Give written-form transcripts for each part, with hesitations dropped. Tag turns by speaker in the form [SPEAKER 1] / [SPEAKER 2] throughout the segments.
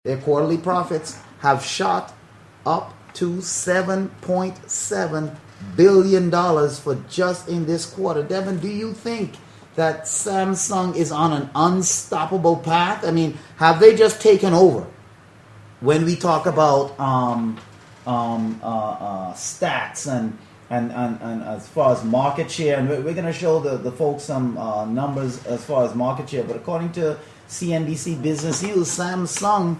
[SPEAKER 1] Their quarterly profits have shot up to $7.7 billion for just in this quarter. Devin, do you think that Samsung is on an unstoppable path? I mean, have they just taken over? When we talk about stats and as far as market share, and we're going to show the folks some numbers as far as market share, but according to CNBC Business News, Samsung,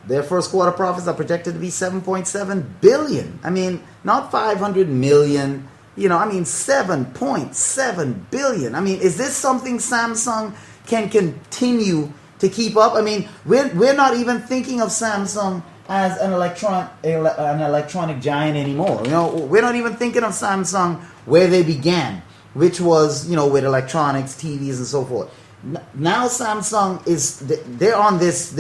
[SPEAKER 1] their first quarter profits are projected to be 7.7 billion. I mean, not 500 million, I mean 7.7 billion. I mean, is this something Samsung can continue to keep up? I mean, we're not even thinking of Samsung as an electronic giant anymore. We're not even thinking of Samsung where they began, which was, with electronics, TVs, and so forth. Now Samsung they're on this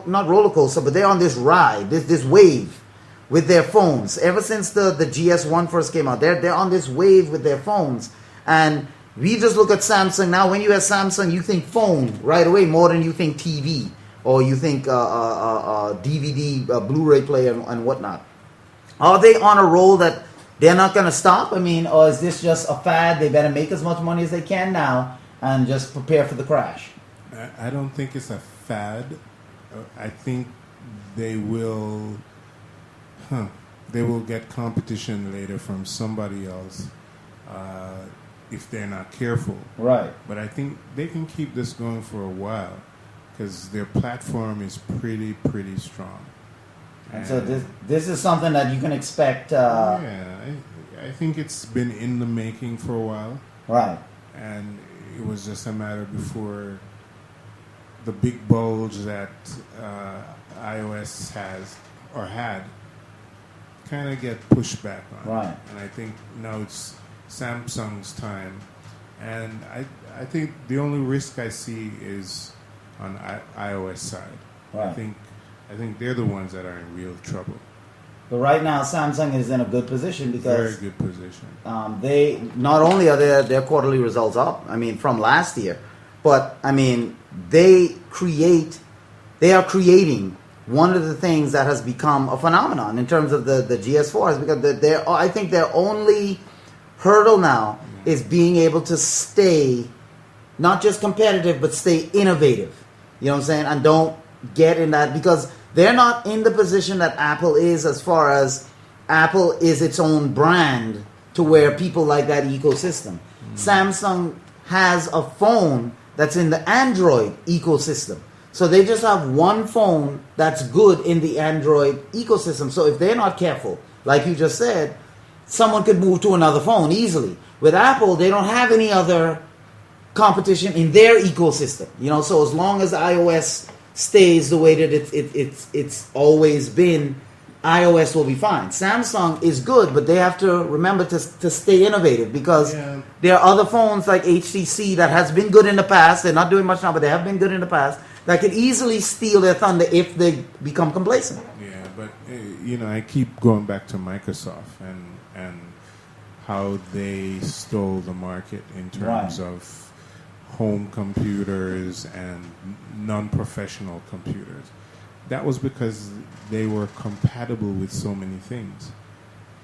[SPEAKER 1] not roller coaster, but they're on this ride, this wave with their phones. Ever since the GS1 first came out, they're on this wave with their phones. And we just look at Samsung now. When you have Samsung, you think phone right away more than you think TV or you think DVD, Blu-ray player, and whatnot. Are they on a roll that they're not going to stop? I mean, or is this just a fad? They better make as much money as they can now and just prepare for the crash.
[SPEAKER 2] I don't think it's a fad. I think they will get competition later from somebody else if they're not careful.
[SPEAKER 1] Right.
[SPEAKER 2] But I think they can keep this going for a while because their platform is pretty strong.
[SPEAKER 1] And so this is something that you can expect.
[SPEAKER 2] I think it's been in the making for a while.
[SPEAKER 1] Right.
[SPEAKER 2] And it was just a matter before the big bulge that iOS had kind of get pushed back on.
[SPEAKER 1] Right.
[SPEAKER 2] And I think now it's Samsung's time. And I think the only risk I see is on iOS side.
[SPEAKER 1] Right.
[SPEAKER 2] I think they're the ones that are in real trouble.
[SPEAKER 1] But right now, Samsung is in a good position because
[SPEAKER 2] very good position.
[SPEAKER 1] They not only are their quarterly results up, I mean, from last year, but I mean, they are creating one of the things that has become a phenomenon in terms of the GS4s, because I think their only hurdle now is being able to stay not just competitive, but stay innovative. You know what I'm saying? And don't get in that, because they're not in the position that Apple is, as far as Apple is its own brand to where people like that ecosystem. Samsung has a phone that's in the Android ecosystem. So they just have one phone that's good in the Android ecosystem. So if they're not careful, like you just said, someone could move to another phone easily. With Apple, they don't have any other competition in their ecosystem. So as long as iOS stays the way that it's always been, iOS will be fine. Samsung is good, but they have to remember to stay innovative, because there are other phones like HTC that has been good in the past. They're not doing much now, but they have been good in the past, that could easily steal their thunder if they become complacent.
[SPEAKER 2] Yeah, but I keep going back to Microsoft and how they stole the market in terms of home computers and non-professional computers. That was because they were compatible with so many things.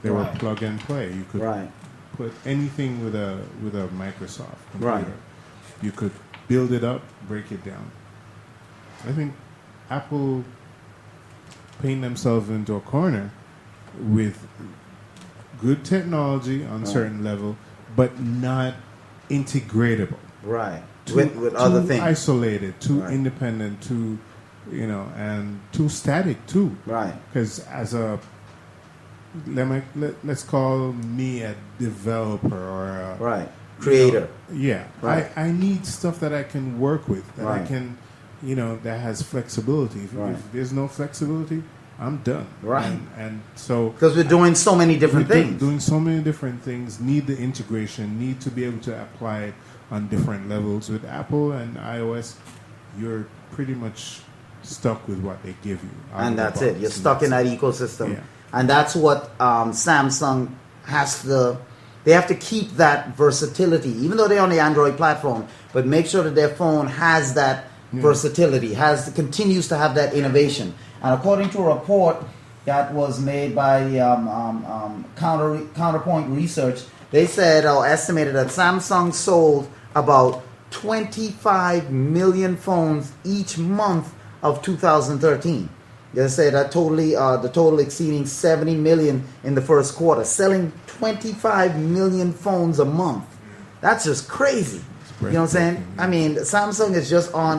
[SPEAKER 2] They were plug and play. You could put anything with a Microsoft computer.
[SPEAKER 1] Right.
[SPEAKER 2] You could build it up, break it down. I think Apple paint themselves into a corner with good technology on a certain level, but not integratable.
[SPEAKER 1] Right.
[SPEAKER 2] Too,
[SPEAKER 1] with other things.
[SPEAKER 2] Too isolated, too independent, too, and too static too.
[SPEAKER 1] Right.
[SPEAKER 2] Because as let's call me a developer or a
[SPEAKER 1] creator.
[SPEAKER 2] Right. I need stuff that I can work with, that I can, that has flexibility. If there's no flexibility, I'm done.
[SPEAKER 1] Right.
[SPEAKER 2] And so
[SPEAKER 1] because we're doing so many different things.
[SPEAKER 2] Doing so many different things, need the integration, need to be able to apply it on different levels. With Apple and iOS, you're pretty much stuck with what they give you.
[SPEAKER 1] And that's it. You're stuck in that ecosystem. Yeah. And that's what Samsung they have to keep that versatility, even though they're on the Android platform, but make sure that their phone has that versatility, continues to have that innovation. And according to a report that was made by Counterpoint Research, they said or estimated that Samsung sold about 25 million phones each month of 2013. They say that the total exceeding 70 million in the first quarter, selling 25 million phones a month. That's just crazy. You know what I'm saying? I mean, Samsung is just on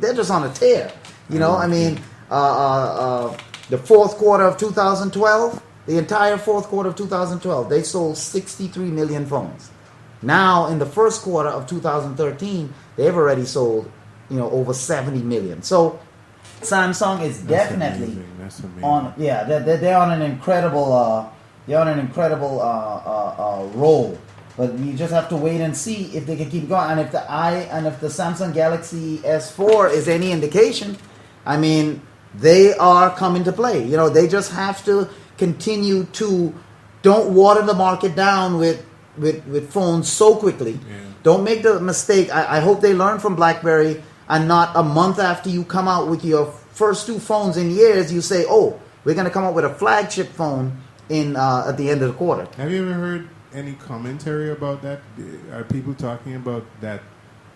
[SPEAKER 1] they're just on a tear. You know, I mean, the fourth quarter of 2012, the entire fourth quarter of 2012, they sold 63 million phones. Now, in the first quarter of 2013, they've already sold, over 70 million. So, Samsung is definitely
[SPEAKER 2] That's amazing.
[SPEAKER 1] they're on an incredible roll. But you just have to wait and see if they can keep going. And if the Samsung Galaxy S4 is any indication, I mean, they are coming to play. They just have to continue to don't water the market down with phones so quickly.
[SPEAKER 2] Yeah.
[SPEAKER 1] Don't make the mistake. I hope they learn from BlackBerry, and not a month after you come out with your first two phones in years, you say, "Oh, we're going to come out with a flagship phone at the end of the quarter."
[SPEAKER 2] Have you ever heard any commentary about that? Are people talking about that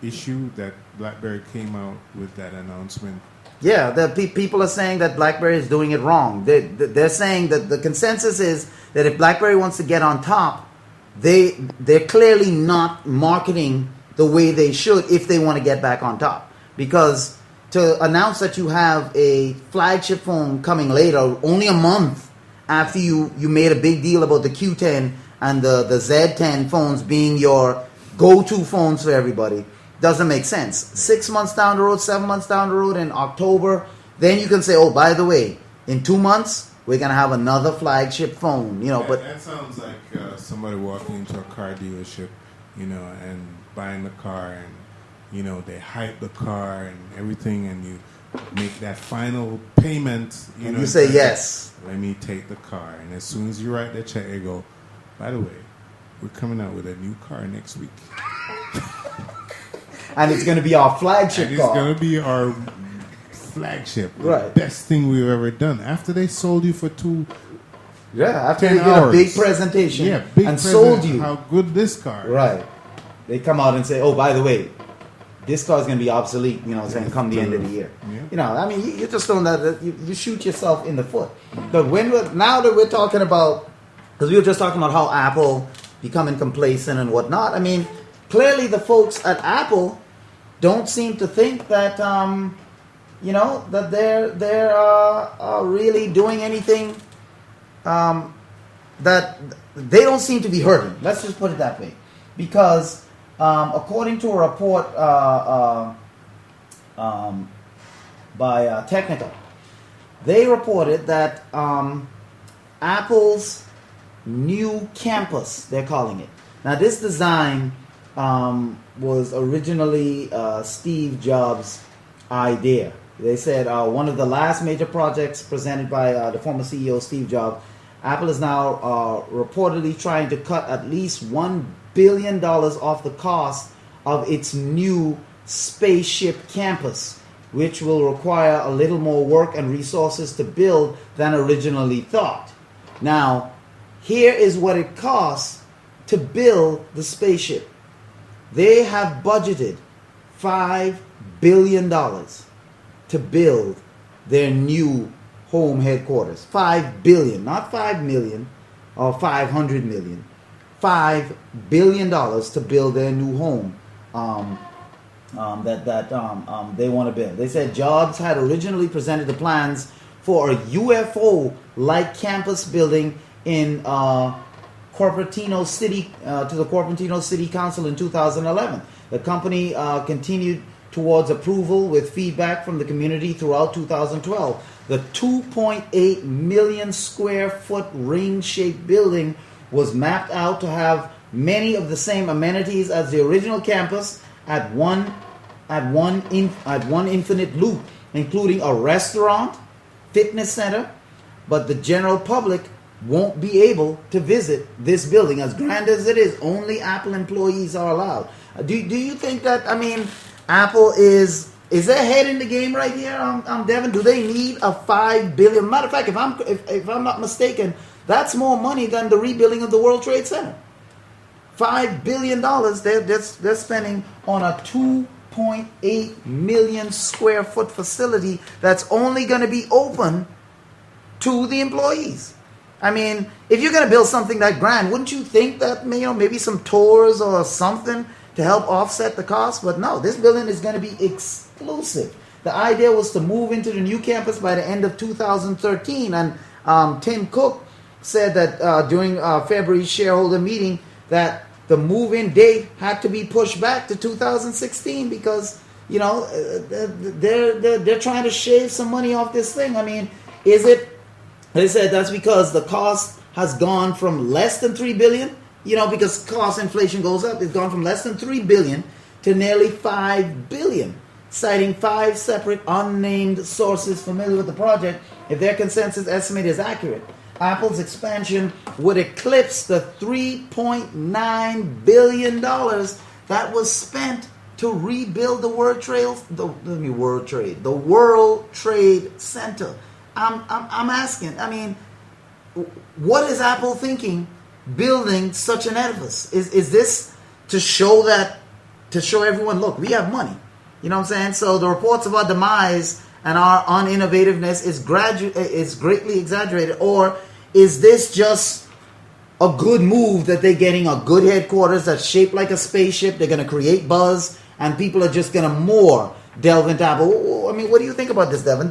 [SPEAKER 2] issue that BlackBerry came out with that announcement?
[SPEAKER 1] Yeah, people are saying that BlackBerry is doing it wrong. They're saying that the consensus is that if BlackBerry wants to get on top, they're clearly not marketing the way they should if they want to get back on top. Because to announce that you have a flagship phone coming later, only a month after you made a big deal about the Q10 and the Z10 phones being your go-to phones for everybody, doesn't make sense. 6 months down the road, 7 months down the road, in October, then you can say, "Oh, by the way, in 2 months, we're going to have another flagship phone." But
[SPEAKER 2] that sounds like somebody walking into a car dealership, and buying the car, and they hype the car and everything, and you make that final payment.
[SPEAKER 1] You say yes.
[SPEAKER 2] Let me take the car, and as soon as you write the check, they go, "By the way, we're coming out with a new car next week,
[SPEAKER 1] and it's going to be our flagship
[SPEAKER 2] and
[SPEAKER 1] car.
[SPEAKER 2] it's going to be our flagship,
[SPEAKER 1] Right.
[SPEAKER 2] the best thing we've ever done." After they sold you for
[SPEAKER 1] After
[SPEAKER 2] 10
[SPEAKER 1] they did a
[SPEAKER 2] hours.
[SPEAKER 1] big presentation
[SPEAKER 2] big
[SPEAKER 1] and
[SPEAKER 2] present,
[SPEAKER 1] sold you.
[SPEAKER 2] how good this car is.
[SPEAKER 1] Right. They come out and say, "Oh, by the way, this car is going to be obsolete," come the end of the year.
[SPEAKER 2] Yeah.
[SPEAKER 1] You just don't you shoot yourself in the foot. But now that we're talking about, because we were just talking about how Apple becoming complacent and whatnot, I mean, clearly the folks at Apple don't seem to think that, that they're really doing anything, that they don't seem to be hurting. Let's just put it that way. Because according to a report by Technical, they reported that Apple's new campus, they're calling it. Now, this design was originally Steve Jobs' idea. They said one of the last major projects presented by the former CEO Steve Jobs, Apple is now reportedly trying to cut at least $1 billion off the cost of its new spaceship campus, which will require a little more work and resources to build than originally thought. Now, here is what it costs to build the spaceship. They have budgeted $5 billion to build their new home headquarters. $5 billion, not 5 million or 500 million. $5 billion to build their new home that they want to build. They said Jobs had originally presented the plans for a UFO-like campus building in Cupertino City to the Cupertino City Council in 2011. The company continued towards approval with feedback from the community throughout 2012. The 2.8 million square foot ring-shaped building was mapped out to have many of the same amenities as the original campus at one infinite loop, including a restaurant, fitness center, but the general public won't be able to visit this building. As grand as it is, only Apple employees are allowed. Do you think that, Apple is their head in the game right here, Devin? Do they need a $5 billion? Matter of fact, if I'm not mistaken, that's more money than the rebuilding of the World Trade Center. $5 billion they're spending on a 2.8 million square foot facility that's only going to be open to the employees. I mean, if you're going to build something that grand, wouldn't you think that maybe some tours or something to help offset the cost? But no, this building is going to be exclusive. The idea was to move into the new campus by the end of 2013, and Tim Cook said that during February's shareholder meeting that the move-in date had to be pushed back to 2016 because they're trying to shave some money off this thing. I mean, is it? They said that's because the cost has gone from less than $3 billion. Because cost inflation goes up, it's gone from less than $3 billion to nearly $5 billion, citing 5 separate unnamed sources familiar with the project. If their consensus estimate is accurate, Apple's expansion would eclipse the $3.9 billion that was spent to rebuild the World Trade Center. I'm asking. I mean, what is Apple thinking? Building such an edifice? Is this to show everyone, look, we have money? You know what I'm saying? So the reports of our demise and our uninnovativeness is greatly exaggerated, or is this just a good move that they're getting a good headquarters that's shaped like a spaceship? They're going to create buzz, and people are just going to more delve into Apple. I mean, what do you think about this, Devin?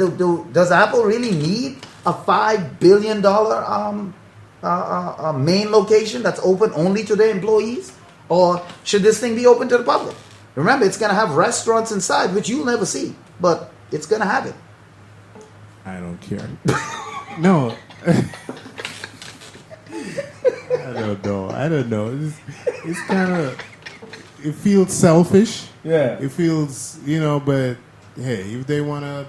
[SPEAKER 1] Does Apple really need a $5 billion a main location that's open only to their employees, or should this thing be open to the public? Remember, it's going to have restaurants inside, which you'll never see, but it's going to have it.
[SPEAKER 2] I don't care. No. I don't know. It's kind of, it feels selfish.
[SPEAKER 1] Yeah.
[SPEAKER 2] It feels, but hey, if they want to,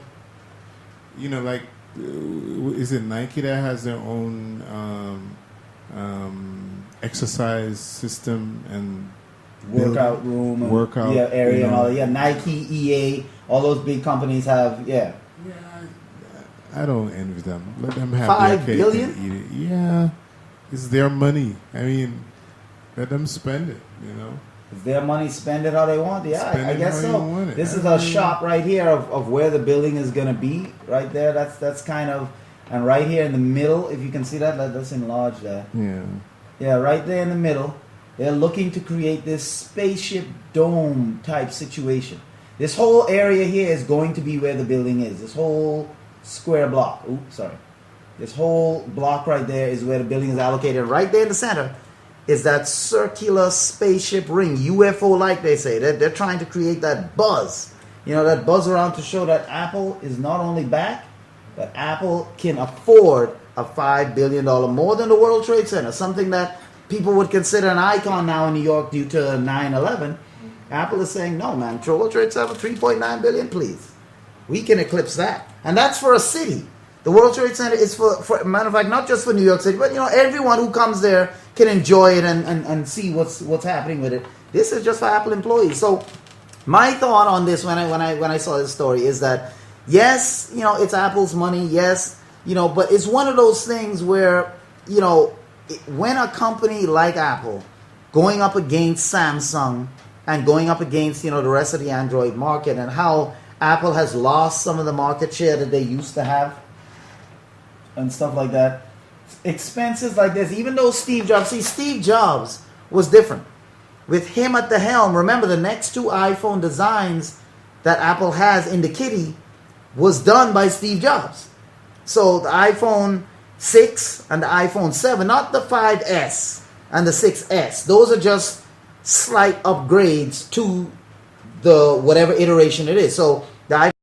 [SPEAKER 2] like, is it Nike that has their own exercise system and
[SPEAKER 1] workout room,
[SPEAKER 2] workout
[SPEAKER 1] area, and all that? Yeah, Nike, EA, all those big companies have. Yeah,
[SPEAKER 2] I don't envy them. Let them have
[SPEAKER 1] $5
[SPEAKER 2] their cake
[SPEAKER 1] billion?
[SPEAKER 2] and eat it. Yeah, it's their money. I mean, let them spend it.
[SPEAKER 1] If their money, spend it how they want. Yeah, I guess
[SPEAKER 2] how
[SPEAKER 1] so.
[SPEAKER 2] you want it.
[SPEAKER 1] This is a shot right here of where the building is going to be. Right there. That's kind of, and right here in the middle, if you can see that, let's enlarge that.
[SPEAKER 2] Yeah.
[SPEAKER 1] Yeah, right there in the middle. They're looking to create this spaceship dome type situation. This whole area here is going to be where the building is. This whole square block. Oops, sorry. This whole block right there is where the building is allocated. Right there in the center is that circular spaceship ring, UFO like they say. They're trying to create that buzz. That buzz around to show that Apple is not only back, but Apple can afford a $5 billion, more than the World Trade Center, something that people would consider an icon now in New York due to 9/11. Apple is saying, no, man, World Trade Center, $3.9 billion, please. We can eclipse that. And that's for a city. The World Trade Center is for matter of fact, not just for New York City, but everyone who comes there can enjoy it and see what's happening with it. This is just for Apple employees. So my thought on this when I saw this story is that yes, it's Apple's money, yes, but it's one of those things where when a company like Apple going up against Samsung and going up against the rest of the Android market, and how Apple has lost some of the market share that they used to have and stuff like that. Expenses like this, even though Steve Jobs was different. With him at the helm, remember the next 2 iPhone designs that Apple has in the kitty was done by Steve Jobs. So the iPhone 6 and the iPhone 7, not the 5S and the 6S. Those are just slight upgrades to the whatever iteration it is. So the